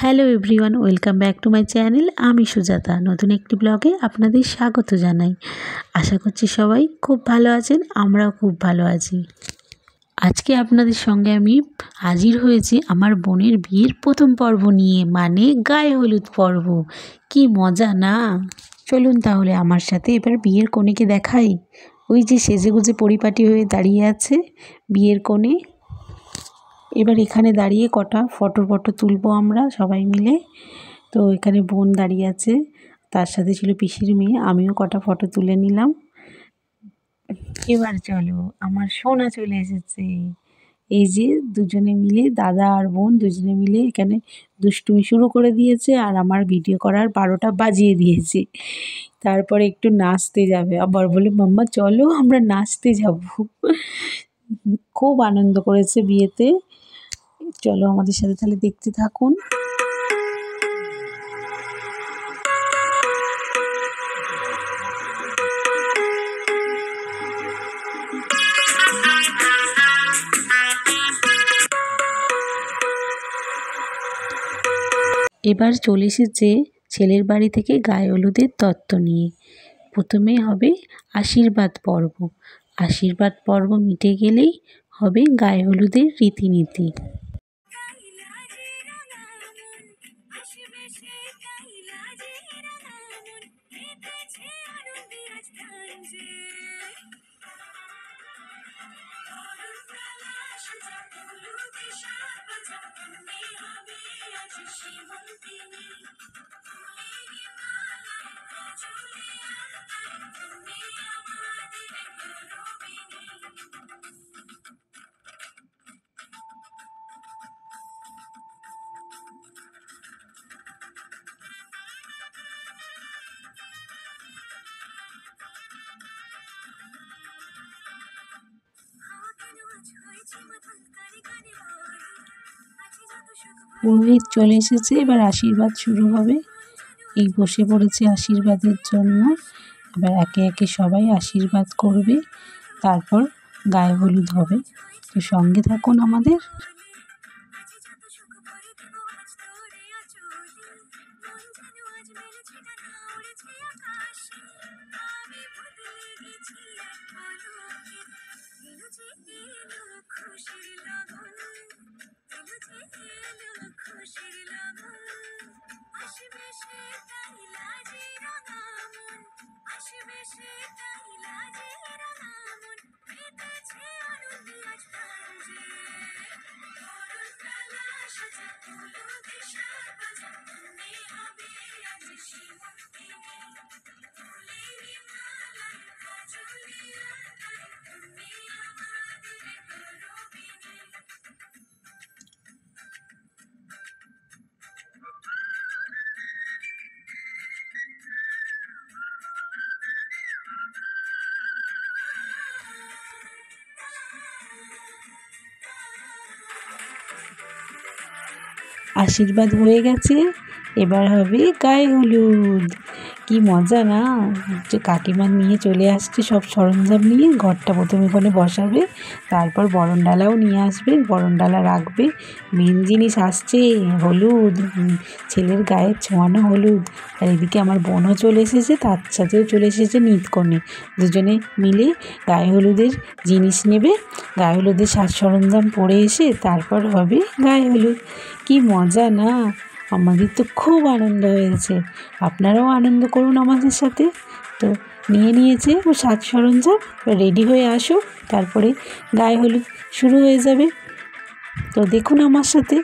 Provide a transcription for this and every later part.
Hello everyone, welcome back to my channel. আমি সুজাতা নতুন একটি ব্লগে আপনাদের স্বাগত জানাই। আশা করছি সবাই খুব ভালো আছেন, আমরাও খুব ভালো আছি। আজকে আপনাদের সঙ্গে আমি হাজির হয়েছি আমার বোনের বিয়ের প্রথম পর্ব নিয়ে, মানে গায়ে হলুদ পর্ব। কি মজা না! চলুন তাহলে আমার সাথে এবার বিয়ের কনেকে দেখাই। ওই যে সেজেগুজে পরিপাটি হয়ে দাঁড়িয়ে আছে বিয়ের কনে। এবার এখানে দাঁড়িয়ে কটা ফটো তুলবো আমরা সবাই মিলে। তো এখানে বোন দাঁড়িয়ে আছে, তার সাথে ছিল পিসির মেয়ে, আমিও কটা ফটো তুলে নিলাম। এবার চলো, আমার সোনা চলে এসেছে। এই যে দুজনে মিলে, দাদা আর বোন দুজনে মিলে এখানে দুষ্টুমি শুরু করে দিয়েছে, আর আমার ভিডিও করার 12টা বাজিয়ে দিয়েছে। তারপরে একটু নাচতে যাবে, আবার বলে মাম্মা চলো আমরা নাচতে যাব। খুব আনন্দ করেছে বিয়েতে। চলো আমাদের সাথে তাহলে দেখতে থাকুন। এবার চলে এসেছে ছেলের বাড়ি থেকে গায়ে হলুদের তত্ত্ব নিয়ে। প্রথমে হবে আশীর্বাদ পর্ব। আশীর্বাদ পর্ব মিটে গেলেই হবে গায়ে হলুদের রীতিনীতি। পুরোহিত চলে এসেছে, এবার আশীর্বাদ শুরু হবে। এই বসে পড়েছে আশীর্বাদের জন্য। এবার একে একে সবাই আশীর্বাদ করবে, তারপর গায়ে হলুদ হবে। তো সঙ্গে থাকুন আমাদের। আশীর্বাদ হয়ে গেছে, এবার হবে গায়ে হলুদ। কি মজা না! যে কাকিমা নিয়ে চলে আসছে সব সরঞ্জাম নিয়ে, ঘরটা প্রথমে ওখানে বসাবে, তারপর বরণডালাও নিয়ে আসবে, বরণডালা রাখবে। মেন জিনিস আসছে হলুদ, ছেলের গায়ে ছোঁয়ানো হলুদ। আর এদিকে আমার বোনও চলে এসেছে, তার সাথেও চলে এসেছে নিতকনে। দুজনে মিলে গায়ে হলুদের জিনিস নেবে, গায়ে হলুদের সাজ সরঞ্জাম পরে এসে তারপর হবে গায়ে হলুদ। কি মজা না! আমাদের তো খুব আনন্দ হয়েছে, আপনারাও আনন্দ করুন আমাদের সাথে। তো নিয়েছে ও সাজ সরঞ্জাম, রেডি হয়ে আসো, তারপরে গায়ে হলুদ শুরু হয়ে যাবে। তো দেখুন আমার সাথে।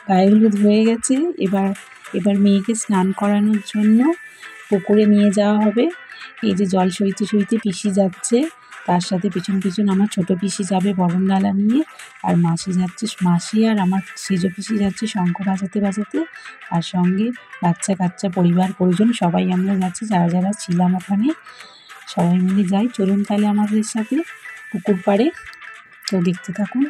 গায়ে হলুদ হয়ে গেছে। এবার এবার মেয়েকে স্নান করানোর জন্য পুকুরে নিয়ে যাওয়া হবে। এই যে জল সইতে সইতে পিসি যাচ্ছে, তার সাথে পিছন পিছন আমার ছোট পিসি যাবে বরণডালা নিয়ে, আর মাসি যাচ্ছে, মাসি আর আমার সেজো পিসি যাচ্ছে শঙ্খ বাজাতে বাজাতে, আর সঙ্গে বাচ্চা কাচ্চা পরিবার পরিজন সবাই আমরা যাচ্ছি, যারা যারা ছিলাম ওখানে সবাই মিলে যাই। চলুন তাহলে আমাদের সাথে পুকুর পাড়ে, তো দেখতে থাকুন।